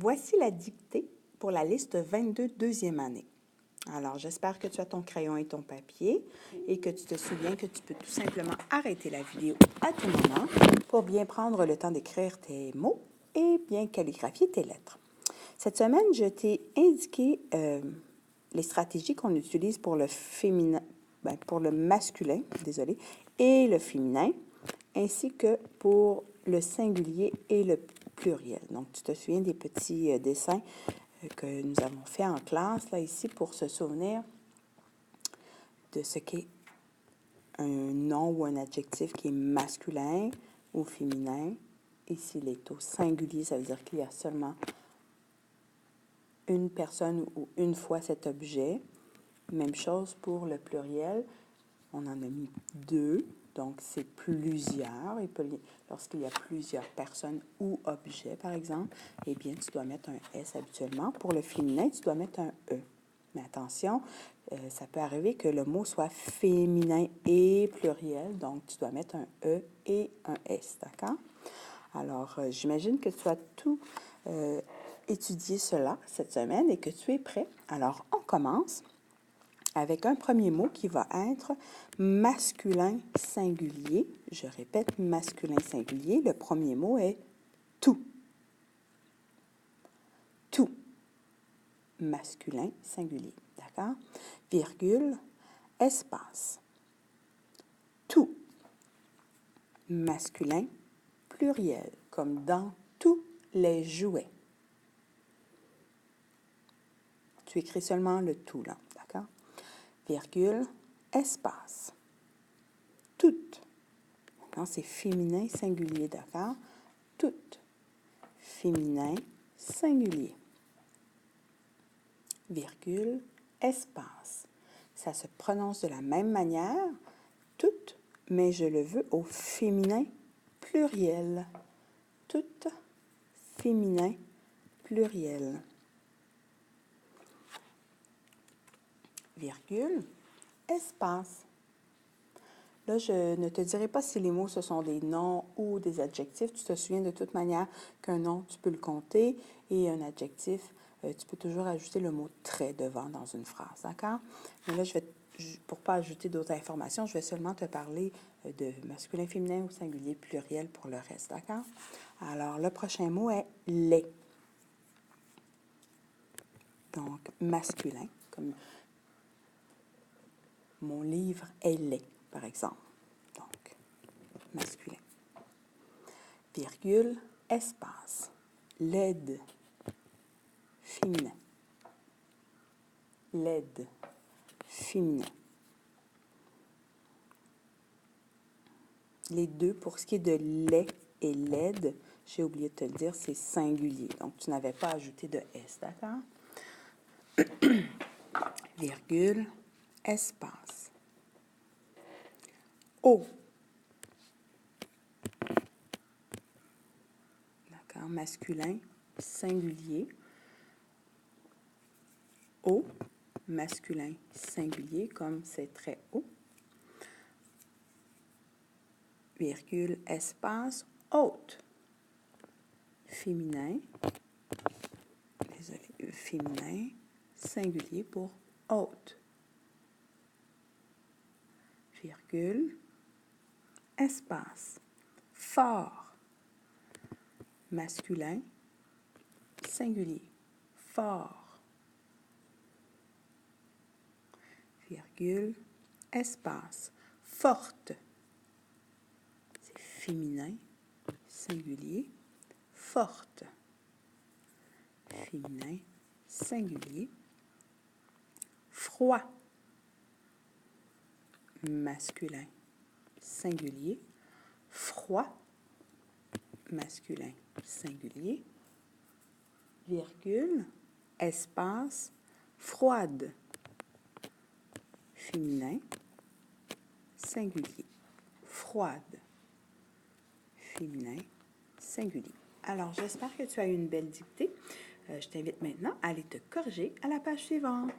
Voici la dictée pour la liste 22 deuxième année. Alors, j'espère que tu as ton crayon et ton papier et que tu te souviens que tu peux tout simplement arrêter la vidéo à tout moment pour bien prendre le temps d'écrire tes mots et bien calligraphier tes lettres. Cette semaine, je t'ai indiqué les stratégies qu'on utilise pour le féminin, pour le masculin, désolé, et le féminin, ainsi que pour le singulier et le pluriel. Donc, tu te souviens des petits dessins que nous avons fait en classe, là, ici, pour se souvenir de ce qu'est un nom ou un adjectif qui est masculin ou féminin. Ici, il est au singulier, ça veut dire qu'il y a seulement une personne ou une fois cet objet. Même chose pour le pluriel. On en a mis 2, donc c'est plusieurs. Lorsqu'il y a plusieurs personnes ou objets, par exemple, eh bien, tu dois mettre un S habituellement. Pour le féminin, tu dois mettre un E. Mais attention, ça peut arriver que le mot soit féminin et pluriel, donc tu dois mettre un E et un S, d'accord? Alors, j'imagine que tu as tout étudié cela cette semaine et que tu es prêt. Alors, on commence avec un premier mot qui va être masculin singulier. Je répète, masculin singulier. Le premier mot est tout. Tout. Masculin singulier. D'accord? Virgule, espace. Tout. Masculin pluriel, comme dans tous les jouets. Tu écris seulement le tout là, d'accord? Virgule, espace. Toutes. Quand c'est féminin singulier, d'accord? Toutes. Féminin singulier. Virgule, espace. Ça se prononce de la même manière, toutes, mais je le veux au féminin pluriel. Toutes, féminin pluriel. Virgule, espace. Là, je ne te dirai pas si les mots, ce sont des noms ou des adjectifs. Tu te souviens de toute manière qu'un nom, tu peux le compter, et un adjectif, tu peux toujours ajouter le mot « très » devant dans une phrase, d'accord? Mais là, pour ne pas ajouter d'autres informations, je vais seulement te parler de masculin, féminin ou singulier, pluriel pour le reste, d'accord? Alors, le prochain mot est « les ». Donc, masculin, comme mon livre est laid, par exemple. Donc, masculin. Virgule, espace. Laide, féminin. Laide, féminin. Les deux, pour ce qui est de lait et laide, j'ai oublié de te le dire, c'est singulier. Donc, tu n'avais pas ajouté de S, d'accord? Virgule, espace. Eau. D'accord? Masculin, singulier. Eau, masculin, singulier, comme c'est très haut. Virgule, espace, haute. Féminin, désolé, féminin, singulier pour haute. Virgule, espace, fort. Masculin, singulier, fort. Virgule, espace, forte. C'est féminin, singulier, forte. Féminin, singulier. Froid. Masculin, singulier. Froid. Masculin, singulier. Virgule, espace, froide. Féminin, singulier. Froide. Féminin, singulier. Alors, j'espère que tu as eu une belle dictée. Je t'invite maintenant à aller te corriger à la page suivante.